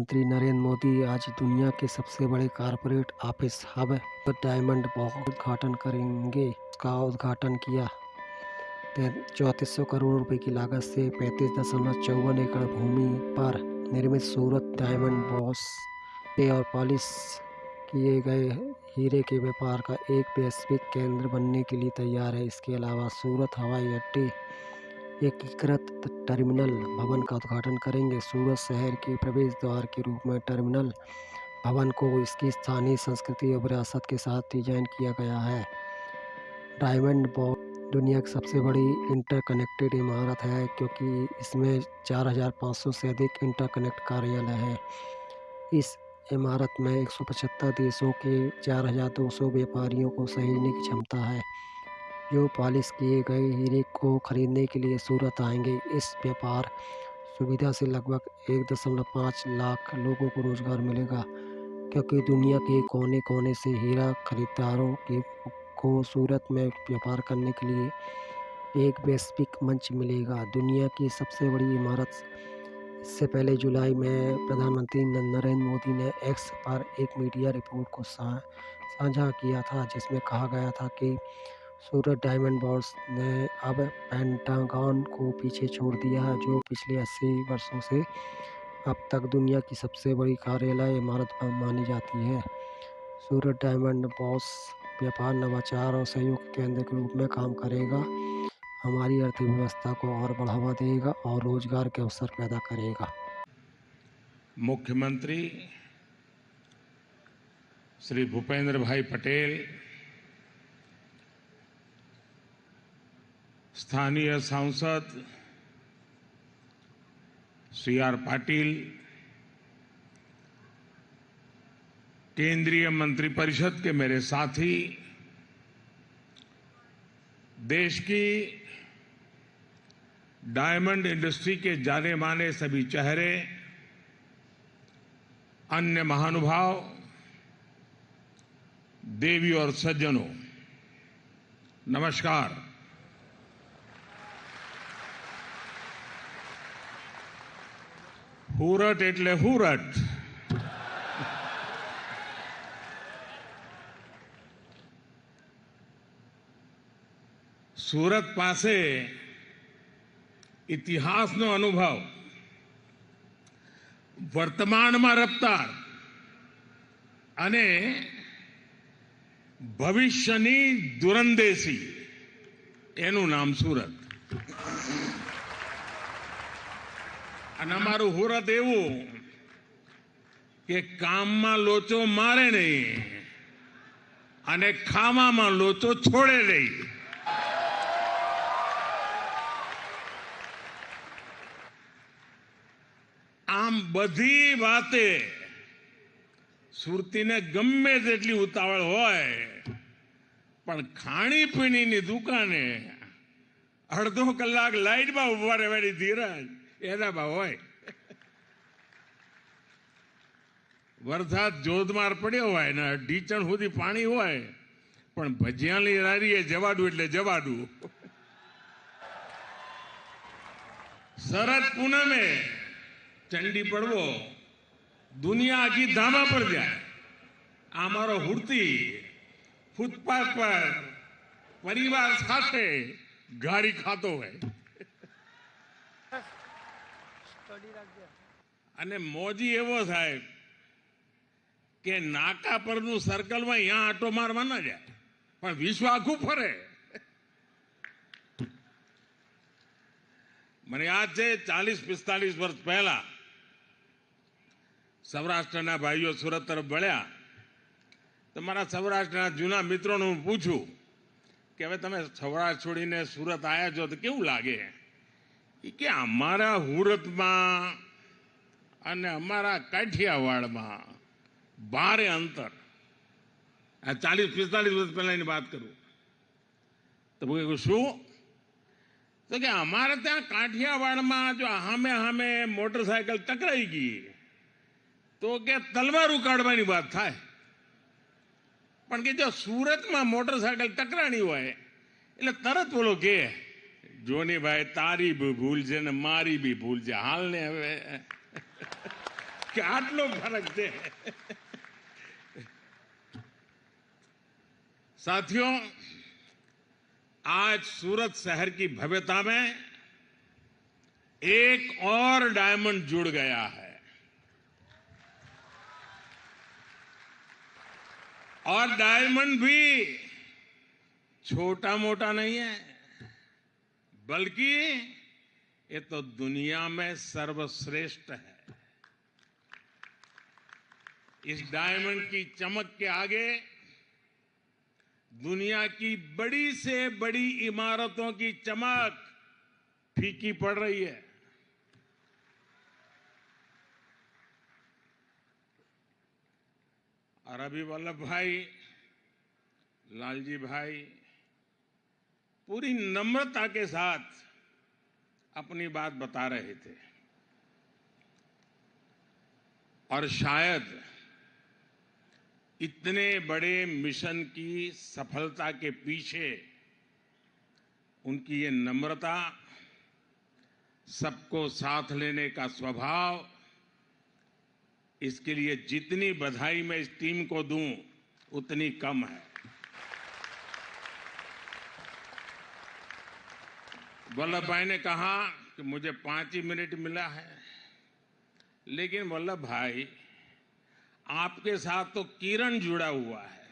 प्रधानमंत्री नरेंद्र मोदी आज दुनिया के सबसे बड़े corporate office hub diamond box का उद्घाटन करेंगे। उसका उद्घाटन किया 3400 करोड़ रुपए की लागत से 35.54 एकड़ भूमि पर निर्मित सूरत डायमंड बॉक्स पे और पॉलिश किए गए हीरे के व्यापार का एक वैश्विक केंद्र बनने के लिए तैयार है। इसके अलावा सूरत हवाई अड्डे एकीकृत टर्मिनल भवन का उद्घाटन करेंगे। सूरत शहर के प्रवेश द्वार के रूप में टर्मिनल भवन को इसकी स्थानीय संस्कृति और विरासत के साथ डिजाइन किया गया है। डायमंड बॉक्स दुनिया की सबसे बड़ी इंटरकनेक्टेड इमारत है क्योंकि इसमें 4500 से अधिक इंटरकनेक्ट कार्यालय हैं। इस इमारत में 175 देशों के 4200 व्यापारियों को सहेजने की क्षमता है जो पॉलिश किए गए हीरे को खरीदने के लिए सूरत आएंगे। इस व्यापार सुविधा से लगभग 1.5 लाख लोगों को रोजगार मिलेगा क्योंकि दुनिया के कोने कोने से हीरा खरीदारों को सूरत में व्यापार करने के लिए एक वैश्विक मंच मिलेगा। दुनिया की सबसे बड़ी इमारत। इससे पहले जुलाई में प्रधानमंत्री नरेंद्र मोदी ने एक्स पर एक मीडिया रिपोर्ट को साझा किया था जिसमें कहा गया था कि सूरत डायमंड बॉक्स ने अब पेंटागन को पीछे छोड़ दिया है जो पिछले 80 वर्षों से अब तक दुनिया की सबसे बड़ी कार्यालय इमारत मानी जाती है। सूरत डायमंड बॉक्स व्यापार, नवाचार और सहयोग के केंद्र के रूप में काम करेगा, हमारी अर्थव्यवस्था को और बढ़ावा देगा और रोजगार के अवसर पैदा करेगा। मुख्यमंत्री श्री भूपेंद्र भाई पटेल, स्थानीय सांसद श्री आर पाटिल, केंद्रीय मंत्रिपरिषद के मेरे साथी, देश की डायमंड इंडस्ट्री के जाने माने सभी चेहरे, अन्य महानुभाव, देवी और सज्जनों, नमस्कार। हुरट એટલે હુરટ। સુરત પાસે ઇતિહાસનો અનુભવ, વર્તમાનમાં રફતાર અને ભવિષ્યની દૂરંદેશી, એનું નામ સુરત। અને અમારું હુરત એવું કે કામમાં લોચો મારે નહીં અને ખાવામાં લોચો છોડે નહીં। આમ બધી વાતે સુરતીને ગમે તેટલી ઉતાવળ હોય પણ ખાણીપીણીની દુકાને અડધો કલાક લાઈટમાં ઉભા રહેવાની ધીરજ એનામાં હોય। વરસાદ જોધમાર પડ્યો હોય ને ઢીચણ સુધી પાણી હોય પણ ભજીયાની લારીએ જવાડું એટલે જવાડું। શરદ પૂનમે ચંડી પડવો દુનિયા આખી ધામા પર જાય। આ મારો હુરતી ફૂટપાથ પર પરિવાર સાથે ગાડી ખાતો હોય અને મોજી એવો સાહેબ કે નાકા પરનું સર્કલમાં અહીંયા આટો મારવા ના જાય પણ વિશ્વ આખું ફરે। મને યાદ છે 40-45 વર્ષ પહેલા સૌરાષ્ટ્રના ભાઈઓ સુરત તરફ વળ્યા તો મારા સૌરાષ્ટ્રના જૂના મિત્રોને હું પૂછું કે હવે તમે સૌરાષ્ટ્ર છોડીને સુરત આવ્યા છો તો કેવું લાગે? કે અમારા હુરતમાં અને અમારા કાઠિયાવાડમાં ભારે અંતર। આ 40-45 વર્ષ પહેલાની વાત કરું તો શું તો કે અમારે ત્યાં કાઠિયાવાડમાં જો હામે હામે મોટરસાયકલ ટકરાઈ ગઈ તો કે તલવાર ઉકાળવાની વાત થાય પણ કે જો સુરતમાં મોટરસાયકલ ટકરાણી હોય એટલે તરત બોલો કે જોની ભાઈ તારી બી ભૂલ છે ને મારી બી ભૂલ છે, હાલ ને હવે કે આટલો ફરક છે। साथियों, आज सूरत शहर की भव्यता में एक और डायमंड जुड़ गया है और डायमंड भी छोटा मोटा नहीं है, बल्कि ये तो दुनिया में सर्वश्रेष्ठ है। इस डायमंड की चमक के आगे दुनिया की बड़ी से बड़ी इमारतों की चमक फीकी पड़ रही है। और अभी वल्लभ भाई, लालजी भाई पूरी नम्रता के साथ अपनी बात बता रहे थे और शायद इतने बड़े मिशन की सफलता के पीछे उनकी ये नम्रता, सबको साथ लेने का स्वभाव, इसके लिए जितनी बधाई मैं इस टीम को दूं उतनी कम है। वल्लभ भाई ने कहा कि मुझे 5 ही मिनट मिला है, लेकिन वल्लभ भाई आपके साथ तो किरण जुड़ा हुआ है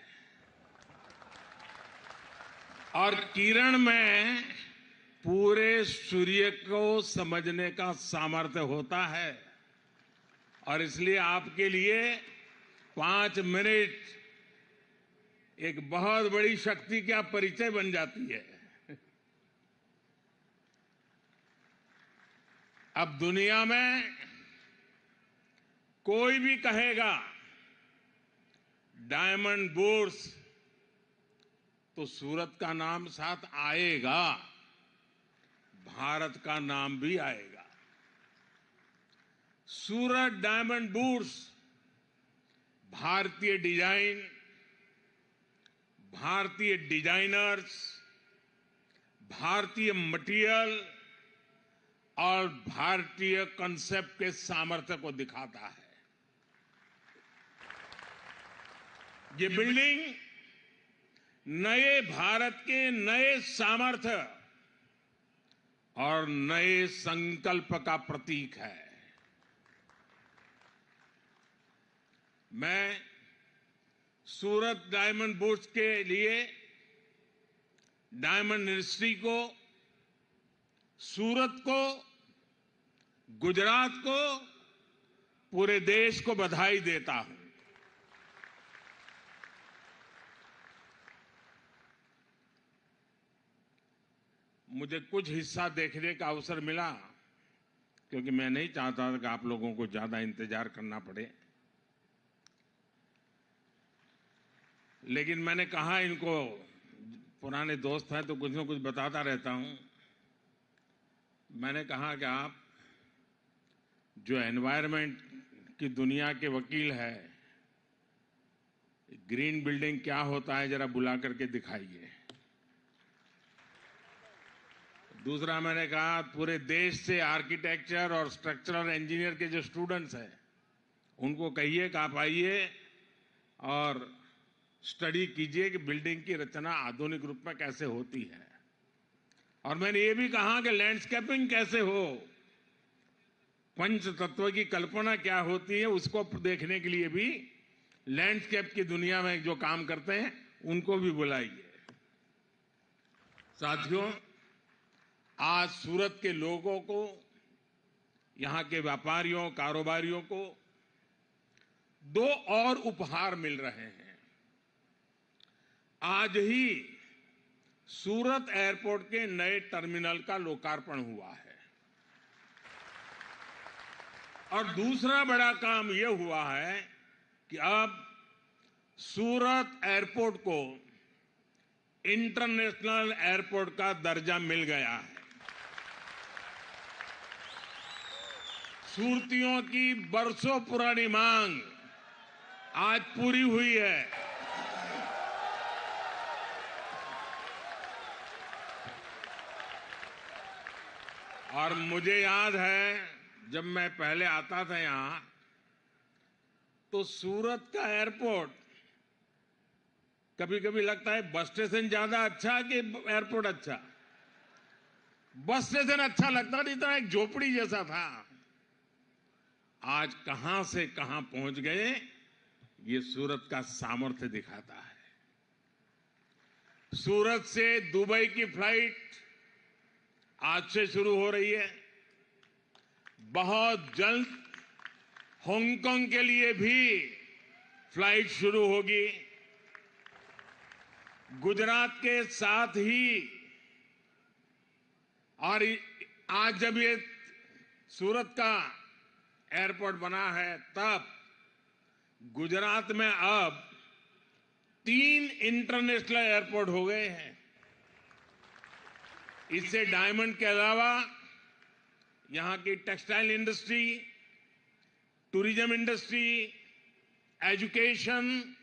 और किरण में पूरे सूर्य को समझने का सामर्थ्य होता है और इसलिए आपके लिए 5 मिनट एक बहुत बड़ी शक्ति का परिचय बन जाती है। अब दुनिया में कोई भी कहेगा डायमंड बुर्स तो सूरत का नाम साथ आएगा, भारत का नाम भी आएगा। सूरत डायमंड बुर्स भारतीय डिजाइन, भारतीय डिजाइनर्स, भारतीय मटेरियल और भारतीय कंसेप्ट के सामर्थ्य को दिखाता है। ये बिल्डिंग नए भारत के नए सामर्थ्य और नए संकल्प का प्रतीक है। मैं सूरत डायमंड बुर्स के लिए डायमंड इंडस्ट्री को, सूरत को, गुजरात को, पूरे देश को बधाई देता हूं। मुझे कुछ हिस्सा देखने का अवसर मिला क्योंकि मैं नहीं चाहता था कि आप लोगों को ज्यादा इंतजार करना पड़े, लेकिन मैंने कहा इनको, पुराने दोस्त हैं तो कुछ न कुछ बताता रहता हूं। मैंने कहा कि आप जो एनवायरनमेंट की दुनिया के वकील है, ग्रीन बिल्डिंग क्या होता है जरा बुला करके दिखाइए। दूसरा मैंने कहा पूरे देश से आर्किटेक्चर और स्ट्रक्चरल इंजीनियर के जो स्टूडेंट्स हैं उनको कहिए कि आप आइए और स्टडी कीजिए कि बिल्डिंग की रचना आधुनिक रूप में कैसे होती है। और मैंने ये भी कहा कि लैंडस्केपिंग कैसे हो, पंच तत्व की कल्पना क्या होती है, उसको देखने के लिए भी लैंडस्केप की दुनिया में जो काम करते हैं उनको भी बुलाइए। साथियों, आज सूरत के लोगों को, यहां के व्यापारियों, कारोबारियों को 2 और उपहार मिल रहे हैं। आज ही सूरत एयरपोर्ट के नए टर्मिनल का लोकार्पण हुआ है और दूसरा बड़ा काम यह हुआ है कि अब सूरत एयरपोर्ट को इंटरनेशनल एयरपोर्ट का दर्जा मिल गया है। सुरतियों की बरसों पुरानी मांग आज पूरी हुई है। और मुझे याद है जब मैं पहले आता था यहां तो सूरत का एयरपोर्ट कभी कभी लगता है बस स्टेशन ज्यादा अच्छा कि एयरपोर्ट अच्छा। बस स्टेशन अच्छा लगता था, इतना एक झोपड़ी जैसा था। आज कहां से कहां पहुंच गए, ये सूरत का सामर्थ्य दिखाता है। सूरत से दुबई की फ्लाइट आज से शुरू हो रही है। बहुत जल्द हांगकांग के लिए भी फ्लाइट शुरू होगी। गुजरात के साथ ही, और आज जब ये सूरत का एयरपोर्ट बना है, तब गुजरात में अब 3 इंटरनेशनल एयरपोर्ट हो गए हैं। इससे डायमंड के अलावा यहां की textile industry, tourism industry, education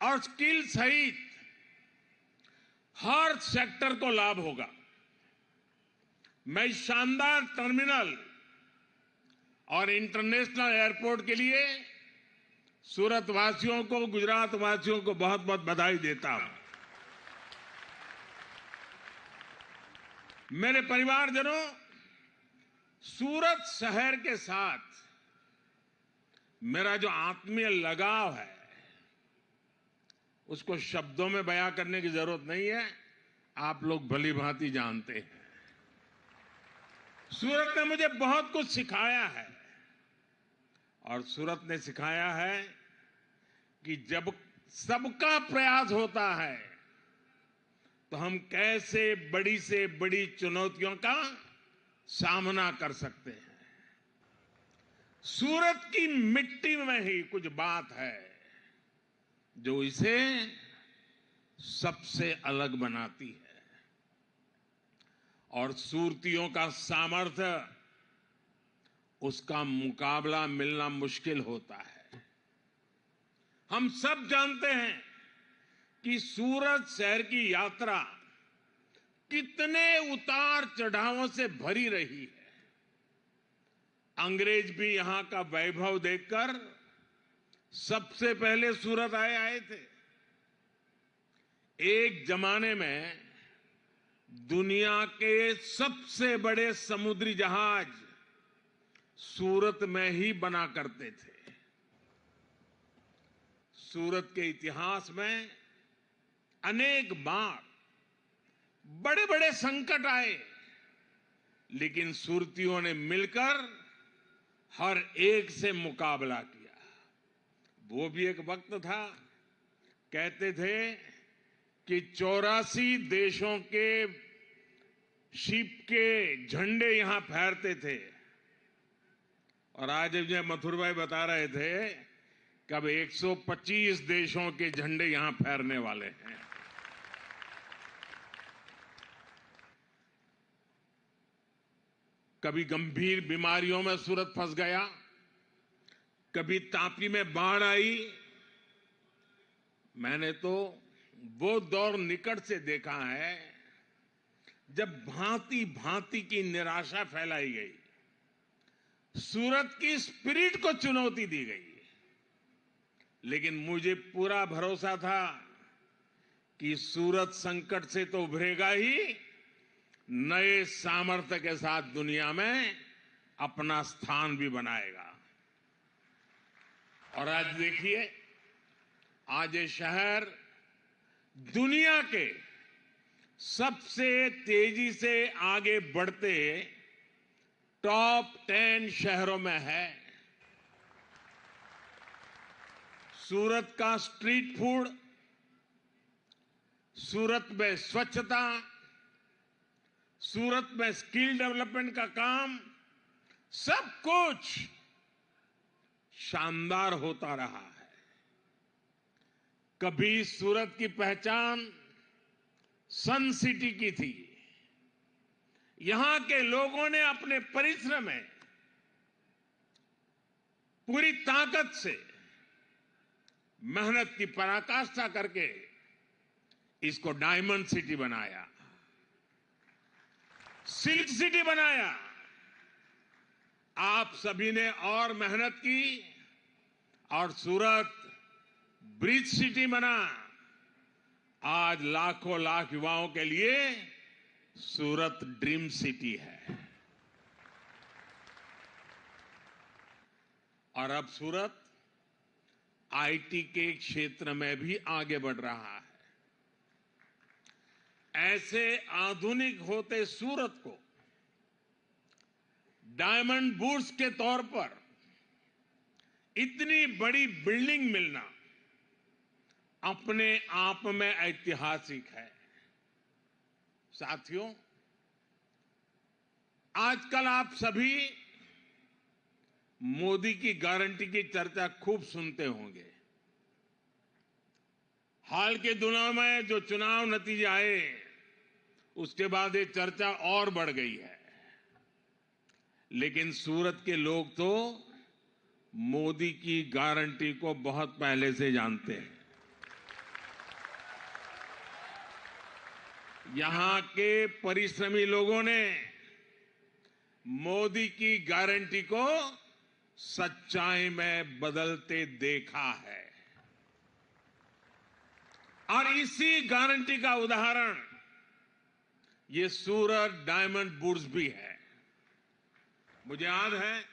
और स्किल सहित हर सेक्टर को लाभ होगा। मैं इस शानदार टर्मिनल और इंटरनेशनल एयरपोर्ट के लिए सूरत वासियों को, गुजरात वासियों को बहुत बहुत बधाई देता हूं। मेरे परिवारजनों, सूरत शहर के साथ मेरा जो आत्मीय लगाव है, उसको शब्दों में बयां करने की जरूरत नहीं है, आप लोग भली भांति जानते हैं। सूरत ने मुझे बहुत कुछ सिखाया है, और सूरत ने सिखाया है कि जब सबका प्रयास होता है तो हम कैसे बड़ी से बड़ी चुनौतियों का सामना कर सकते हैं। सूरत की मिट्टी में ही कुछ बात है जो इसे सबसे अलग बनाती है, और सूरतियों का सामर्थ्य, उसका मुकाबला मिलना मुश्किल होता है। हम सब जानते हैं कि सूरत शहर की यात्रा कितने उतार चढ़ावों से भरी रही है। अंग्रेज भी यहां का वैभव देखकर सबसे पहले सूरत आए थे। एक जमाने में दुनिया के सबसे बड़े समुद्री जहाज सूरत में ही बना करते थे। सूरत के इतिहास में अनेक बार बड़े बड़े संकट आए, लेकिन सूरतियों ने मिलकर हर एक से मुकाबला किया। वो भी एक वक्त था, कहते थे कि 84 देशों के शिप के झंडे यहां फहरते थे, और आज जब मथुर भाई बता रहे थे कब 125 देशों के झंडे यहां फहरने वाले हैं। कभी गंभीर बीमारियों में सूरत फंस गया, कभी तापी में बाढ़ आई। मैंने तो वो दौर निकट से देखा है जब भांति भांति की निराशा फैलाई गई, सूरत की स्पिरिट को चुनौती दी गई। लेकिन मुझे पूरा भरोसा था कि सूरत संकट से तो उभरेगा ही, नए सामर्थ्य के साथ दुनिया में अपना स्थान भी बनाएगा। और आज देखिए, आज ये शहर दुनिया के सबसे तेजी से आगे बढ़ते टॉप 10 शहरों में है। सूरत का स्ट्रीट फूड, सूरत में स्वच्छता, सूरत में स्किल डेवलपमेंट का काम, सब कुछ शानदार होता रहा है। कभी सूरत की पहचान सन सिटी की थी। यहां के लोगों ने अपने परिश्रम में पूरी ताकत से मेहनत की पराकाष्ठा करके इसको डायमंड सिटी बनाया, सिल्क सिटी बनाया। आप सभी ने और मेहनत की, और सूरत ब्रिज सिटी बना। आज लाखों लाख युवाओं के लिए सूरत ड्रीम सिटी है। और अब सूरत आईटी के क्षेत्र में भी आगे बढ़ रहा है। ऐसे आधुनिक होते सूरत को डायमंड बुर्स के तौर पर इतनी बड़ी बिल्डिंग मिलना अपने आप में ऐतिहासिक है। साथियों, आजकल आप सभी मोदी की गारंटी की चर्चा खूब सुनते होंगे। हाल के दिनों में जो चुनाव नतीजे आए, उसके बाद ये चर्चा और बढ़ गई है। लेकिन सूरत के लोग तो मोदी की गारंटी को बहुत पहले से जानते हैं। यहां के परिश्रमी लोगों ने मोदी की गारंटी को सच्चाई में बदलते देखा है। और इसी गारंटी का उदाहरण ये सूरत डायमंड बुर्स भी है। मुझे याद है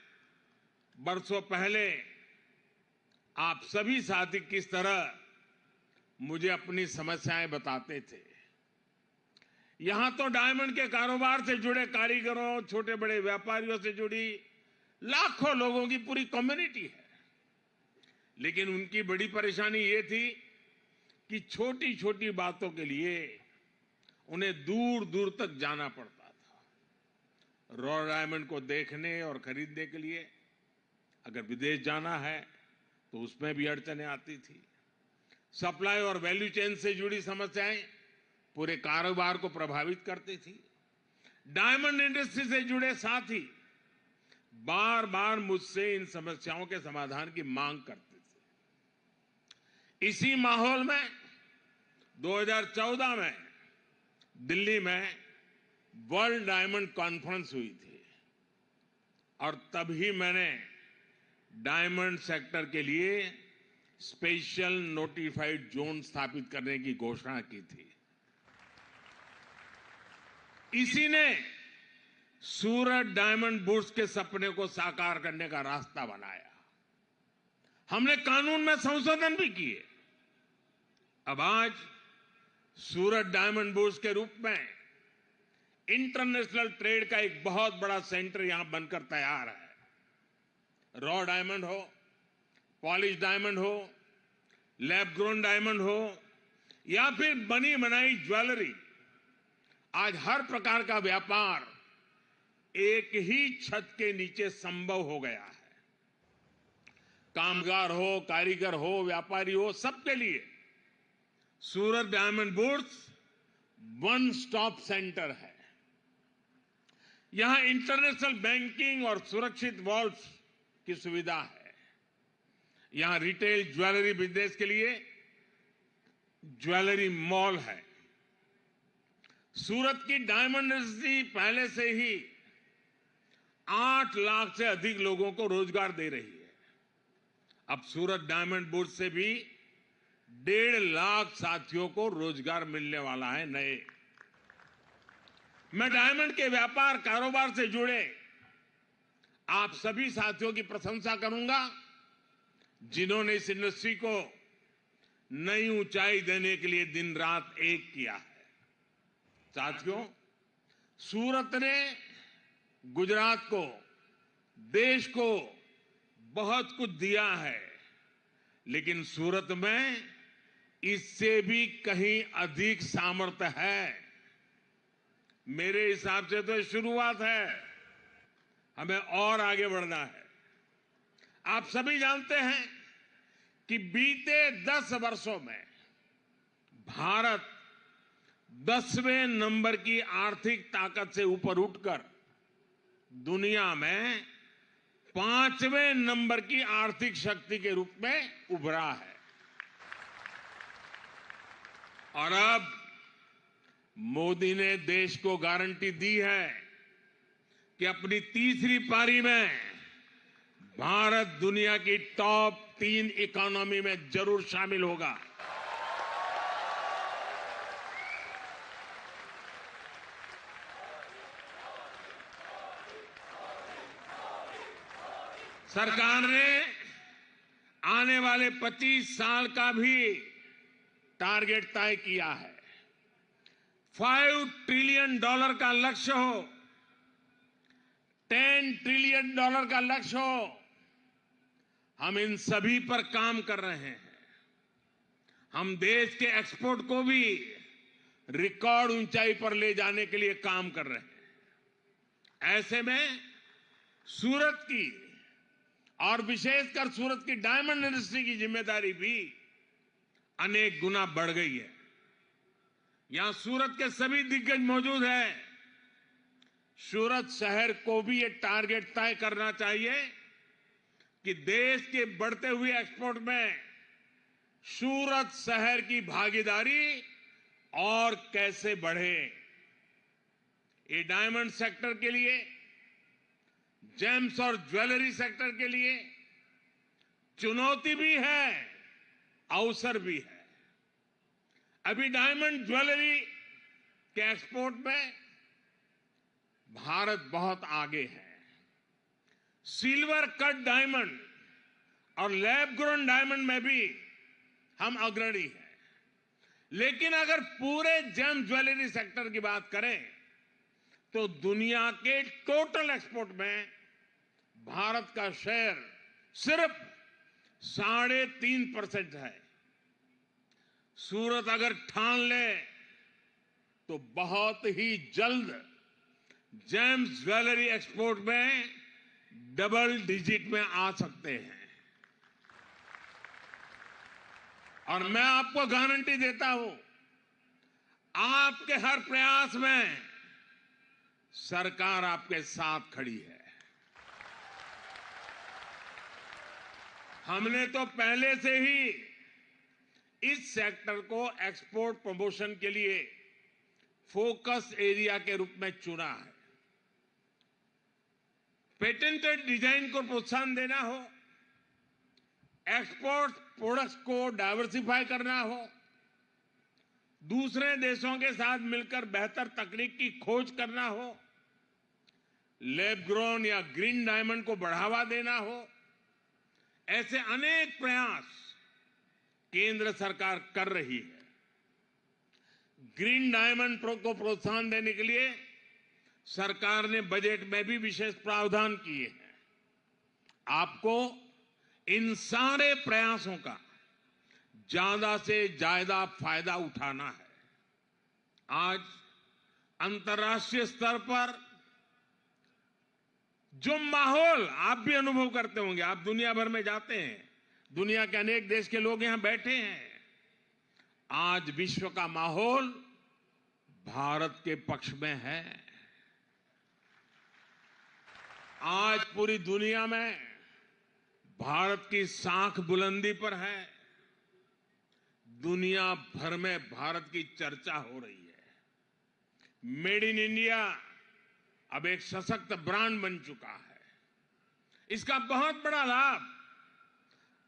बरसों पहले आप सभी साथी किस तरह मुझे अपनी समस्याएं बताते थे। यहां तो डायमंड के कारोबार से जुड़े कारीगरों, छोटे बड़े व्यापारियों से जुड़ी लाखों लोगों की पूरी कम्युनिटी है। लेकिन उनकी बड़ी परेशानी ये थी कि छोटी छोटी बातों के लिए उन्हें दूर दूर तक जाना पड़ता था। रॉ डायमंड को देखने और खरीदने के लिए अगर विदेश जाना है तो उसमें भी अड़चनें आती थी। सप्लाई और वैल्यू चेन से जुड़ी समस्याएं पूरे कारोबार को प्रभावित करती थी। डायमंड इंडस्ट्री से जुड़े साथी बार बार मुझसे इन समस्याओं के समाधान की मांग करते थे। इसी माहौल में 2014 में दिल्ली में वर्ल्ड डायमंड कॉन्फ्रेंस हुई थी और तभी मैंने डायमंड सेक्टर के लिए स्पेशल नोटिफाइड जोन स्थापित करने की घोषणा की थी। इसी ने सूरत डायमंड बुर्स के सपने को साकार करने का रास्ता बनाया। हमने कानून में संशोधन भी किए। अब आज सूरत डायमंड बुर्स के रूप में इंटरनेशनल ट्रेड का एक बहुत बड़ा सेंटर यहां बनकर तैयार है। रॉ डायमंड हो, पॉलिश डायमंड हो, लैब ग्रोन डायमंड हो या फिर बनी बनाई ज्वेलरी, आज हर प्रकार का व्यापार एक ही छत के नीचे संभव हो गया है। कामगार हो, कारीगर हो, व्यापारी हो, सबके लिए Surat diamond bourse one stop centre है। यहां इंटरनेशनल बैंकिंग और सुरक्षित वॉल्व्स की सुविधा है। यहां रिटेल ज्वेलरी बिजनेस के लिए ज्वेलरी मॉल है। सूरत की डायमंड इंडस्ट्री पहले से ही 8 लाख से अधिक लोगों को रोजगार दे रही है। अब सूरत डायमंड बुर्स से भी 1.5 लाख साथियों को रोजगार मिलने वाला है नए। मैं डायमंड के व्यापार कारोबार से जुड़े आप सभी साथियों की प्रशंसा करूंगा जिन्होंने इस इंडस्ट्री को नई ऊंचाई देने के लिए दिन रात एक किया है। साथियों, सूरत ने गुजरात को, देश को बहुत कुछ दिया है, लेकिन सूरत में इससे भी कहीं अधिक सामर्थ्य है। मेरे हिसाब से तो ये शुरुआत है, हमें और आगे बढ़ना है। आप सभी जानते हैं कि बीते 10 वर्षों में भारत 10वें नंबर की आर्थिक ताकत से ऊपर उठकर दुनिया में 5वें नंबर की आर्थिक शक्ति के रूप में उभरा है। और अब मोदी ने देश को गारंटी दी है कि अपनी तीसरी पारी में भारत दुनिया की टॉप 3 इकोनॉमी में जरूर शामिल होगा। सरकार ने आने वाले 25 साल का भी टारगेट तय किया है। $5 ट्रिलियन का लक्ष्य हो, $10 ट्रिलियन का लक्ष्य हो, हम इन सभी पर काम कर रहे हैं। हम देश के एक्सपोर्ट को भी रिकॉर्ड ऊंचाई पर ले जाने के लिए काम कर रहे हैं। ऐसे में सूरत की और विशेषकर सूरत की डायमंड इंडस्ट्री की जिम्मेदारी भी अनेक गुना बढ़ गई है। यहां सूरत के सभी दिग्गज मौजूद हैं। सूरत शहर को भी ये टारगेट तय करना चाहिए कि देश के बढ़ते हुए एक्सपोर्ट में सूरत शहर की भागीदारी और कैसे बढ़े। ये डायमंड सेक्टर के लिए, जेम्स और ज्वेलरी सेक्टर के लिए चुनौती भी है, अवसर भी है। अभी डायमंड ज्वेलरी के एक्सपोर्ट में भारत बहुत आगे है। सिल्वर कट डायमंड और लैब ग्रोन डायमंड में भी हम अग्रणी हैं। लेकिन अगर पूरे जेम ज्वेलरी सेक्टर की बात करें तो दुनिया के टोटल एक्सपोर्ट में भारत का शेयर सिर्फ 3.5% है। सूरत अगर ठान ले तो बहुत ही जल्द जेम्स ज्वेलरी एक्सपोर्ट में डबल डिजिट में आ सकते हैं। और मैं आपको गारंटी देता हूं, आपके हर प्रयास में सरकार आपके साथ खड़ी है। हमने तो पहले से ही इस सेक्टर को एक्सपोर्ट प्रमोशन के लिए फोकस एरिया के रूप में चुना है। पेटेंटेड डिजाइन को प्रोत्साहन देना हो, एक्सपोर्ट प्रोडक्ट्स को डाइवर्सिफाई करना हो, दूसरे देशों के साथ मिलकर बेहतर तकनीक की खोज करना हो, लैब ग्रोन या ग्रीन डायमंड को बढ़ावा देना हो, ऐसे अनेक प्रयास केंद्र सरकार कर रही है। ग्रीन डायमंड को प्रोत्साहन देने के लिए सरकार ने बजट में भी विशेष प्रावधान किए हैं। आपको इन सारे प्रयासों का ज्यादा से ज्यादा फायदा उठाना है। आज अंतर्राष्ट्रीय स्तर पर जो माहौल आप भी अनुभव करते होंगे, आप दुनिया भर में जाते हैं, दुनिया के अनेक देश के लोग यहां बैठे हैं। आज विश्व का माहौल भारत के पक्ष में है। आज पूरी दुनिया में भारत की साख बुलंदी पर है। दुनिया भर में भारत की चर्चा हो रही है। मेड इन इंडिया अब एक सशक्त ब्रांड बन चुका है। इसका बहुत बड़ा लाभ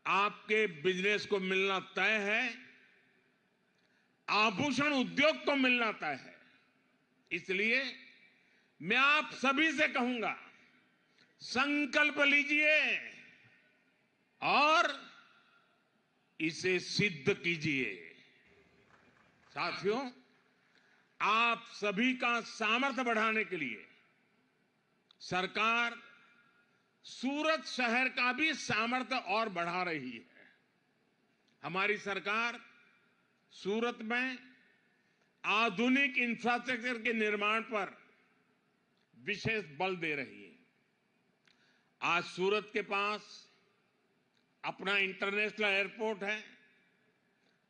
आपके बिजनेस को मिलना तय है, आभूषण उद्योग को मिलना तय है। इसलिए मैं आप सभी से कहूंगा, संकल्प लीजिए और इसे सिद्ध कीजिए। साथियों, आप सभी का सामर्थ्य बढ़ाने के लिए सरकार सूरत शहर का भी सामर्थ्य और बढ़ा रही है। हमारी सरकार सूरत में आधुनिक इंफ्रास्ट्रक्चर के निर्माण पर विशेष बल दे रही है। आज सूरत के पास अपना इंटरनेशनल एयरपोर्ट है।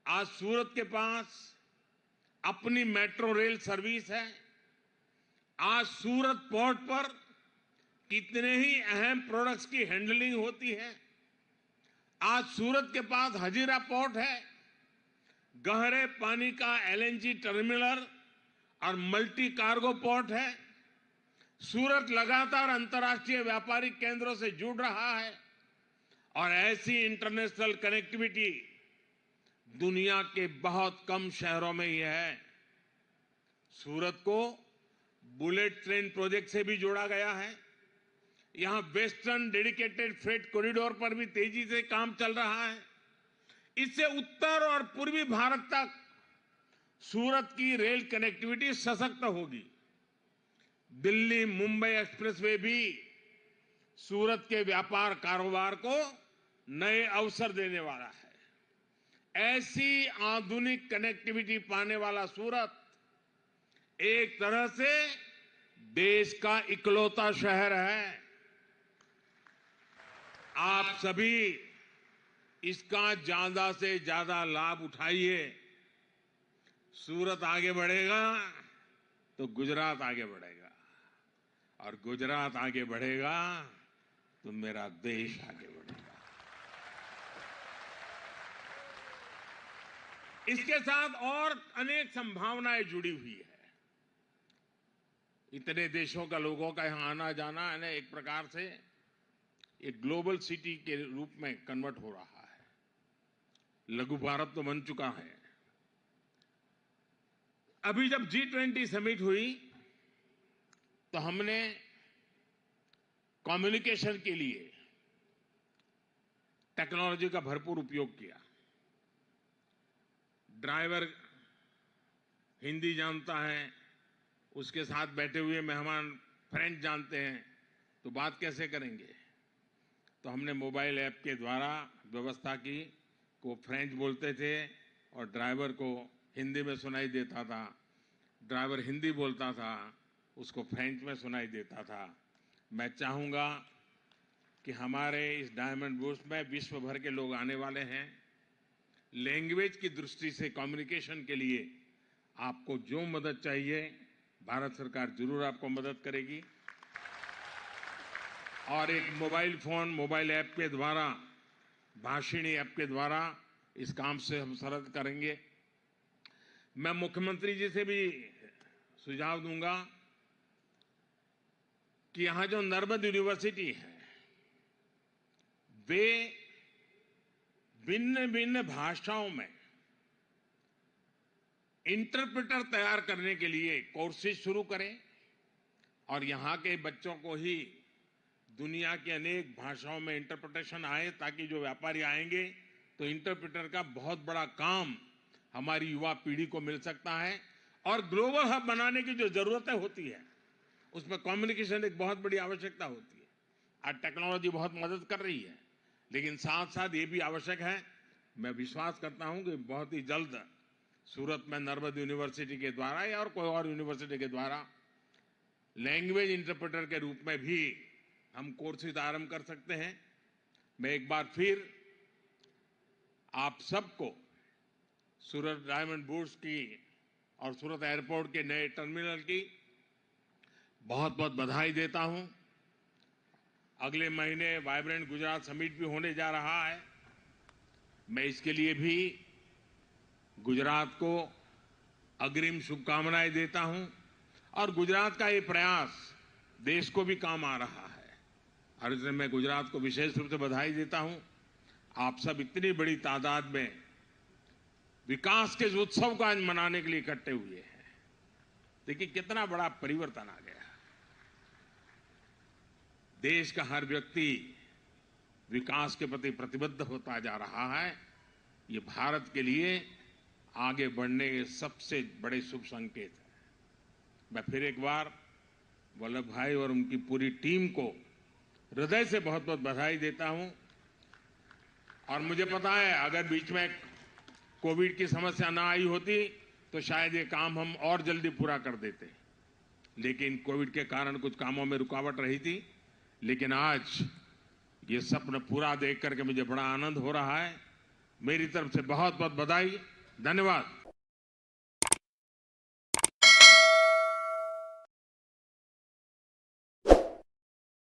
आज सूरत के पास अपनी मेट्रो रेल सर्विस है। आज सूरत पोर्ट पर कितने ही अहम प्रोडक्ट्स की हैंडलिंग होती है। आज सूरत के पास हजीरा पोर्ट है, गहरे पानी का एलएनजी टर्मिनल और मल्टी कार्गो पोर्ट है। सूरत लगातार अंतर्राष्ट्रीय व्यापारिक केंद्रों से जुड़ रहा है और ऐसी इंटरनेशनल कनेक्टिविटी दुनिया के बहुत कम शहरों में ही है। सूरत को बुलेट ट्रेन प्रोजेक्ट से भी जोड़ा गया है। यहां वेस्टर्न डेडिकेटेड फ्रेट कॉरिडोर पर भी तेजी से काम चल रहा है। इससे उत्तर और पूर्वी भारत तक सूरत की रेल कनेक्टिविटी सशक्त होगी। दिल्ली मुंबई एक्सप्रेसवे भी सूरत के व्यापार कारोबार को नए अवसर देने वाला है। ऐसी आधुनिक कनेक्टिविटी पाने वाला सूरत एक तरह से देश का इकलौता शहर है। आप सभी इसका ज्यादा से ज्यादा लाभ उठाइए। सूरत आगे बढ़ेगा तो गुजरात आगे बढ़ेगा, और गुजरात आगे बढ़ेगा तो मेरा देश आगे बढ़ेगा। इसके साथ और अनेक संभावनाएं जुड़ी हुई है। इतने देशों का लोगों का यहां आना जाना है, एक प्रकार से एक ग्लोबल सिटी के रूप में कन्वर्ट हो रहा है। लघु भारत तो बन चुका है। अभी जब G20 समिट हुई तो हमने कम्युनिकेशन के लिए टेक्नोलॉजी का भरपूर उपयोग किया। ड्राइवर हिंदी जानता है, उसके साथ बैठे हुए मेहमान फ्रेंच जानते हैं, तो बात कैसे करेंगे? तो हमने मोबाइल ऐप के द्वारा व्यवस्था की। वो फ्रेंच बोलते थे और ड्राइवर को हिंदी में सुनाई देता था। ड्राइवर हिंदी बोलता था, उसको फ्रेंच में सुनाई देता था। मैं चाहूंगा कि हमारे इस डायमंड बुर्स में विश्व भर के लोग आने वाले हैं। लैंग्वेज की दृष्टि से कम्युनिकेशन के लिए आपको जो मदद चाहिए, भारत सरकार जरूर आपको मदद करेगी। और एक मोबाइल फोन, मोबाइल ऐप के द्वारा, भाषिणी ऐप के द्वारा इस काम से हम सरल करेंगे। मैं मुख्यमंत्री जी से भी सुझाव दूंगा कि यहां जो नर्मद यूनिवर्सिटी है, वे भिन्न भिन्न भाषाओं में इंटरप्रेटर तैयार करने के लिए कोर्सेज शुरू करें और यहां के बच्चों को ही दुनिया की अनेक भाषाओं में इंटरप्रिटेशन आए, ताकि जो व्यापारी आएंगे तो इंटरप्रेटर का बहुत बड़ा काम हमारी युवा पीढ़ी को मिल सकता है। और ग्लोबल हब बनाने की जो जरूरतें होती है, उसमें कम्युनिकेशन एक बहुत बड़ी आवश्यकता होती है। आज टेक्नोलॉजी बहुत मदद कर रही है, लेकिन साथ साथ ये भी आवश्यक है। मैं विश्वास करता हूं कि बहुत ही जल्द सूरत में नर्मद यूनिवर्सिटी के द्वारा या और कोई और यूनिवर्सिटी के द्वारा लैंग्वेज इंटरप्रेटर के रूप में भी हम कोर्सेज आरंभ कर सकते हैं। मैं एक बार फिर आप सबको सूरत डायमंड बुर्स की और सूरत एयरपोर्ट के नए टर्मिनल की बहुत बहुत बधाई देता हूं। अगले महीने वाइब्रेंट गुजरात समिट भी होने जा रहा है। मैं इसके लिए भी गुजरात को अग्रिम शुभकामनाएं देता हूं, और गुजरात का ये प्रयास देश को भी काम आ रहा है, और इसलिए मैं गुजरात को विशेष रूप से बधाई देता हूं। आप सब इतनी बड़ी तादाद में विकास के इस उत्सव को आज मनाने के लिए इकट्ठे हुए हैं। देखिए कितना बड़ा परिवर्तन आ गया। देश का हर व्यक्ति विकास के प्रति प्रतिबद्ध होता जा रहा है। ये भारत के लिए आगे बढ़ने के सबसे बड़े शुभ संकेत है। मैं फिर एक बार वल्लभ भाई और उनकी पूरी टीम को हृदय से बहुत बहुत बधाई देता हूं। और मुझे पता है, अगर बीच में कोविड की समस्या ना आई होती तो शायद ये काम हम और जल्दी पूरा कर देते, लेकिन कोविड के कारण कुछ कामों में रुकावट रही थी। लेकिन आज ये सपना पूरा देख करके मुझे बड़ा आनंद हो रहा है। मेरी तरफ से बहुत बहुत बधाई, धन्यवाद।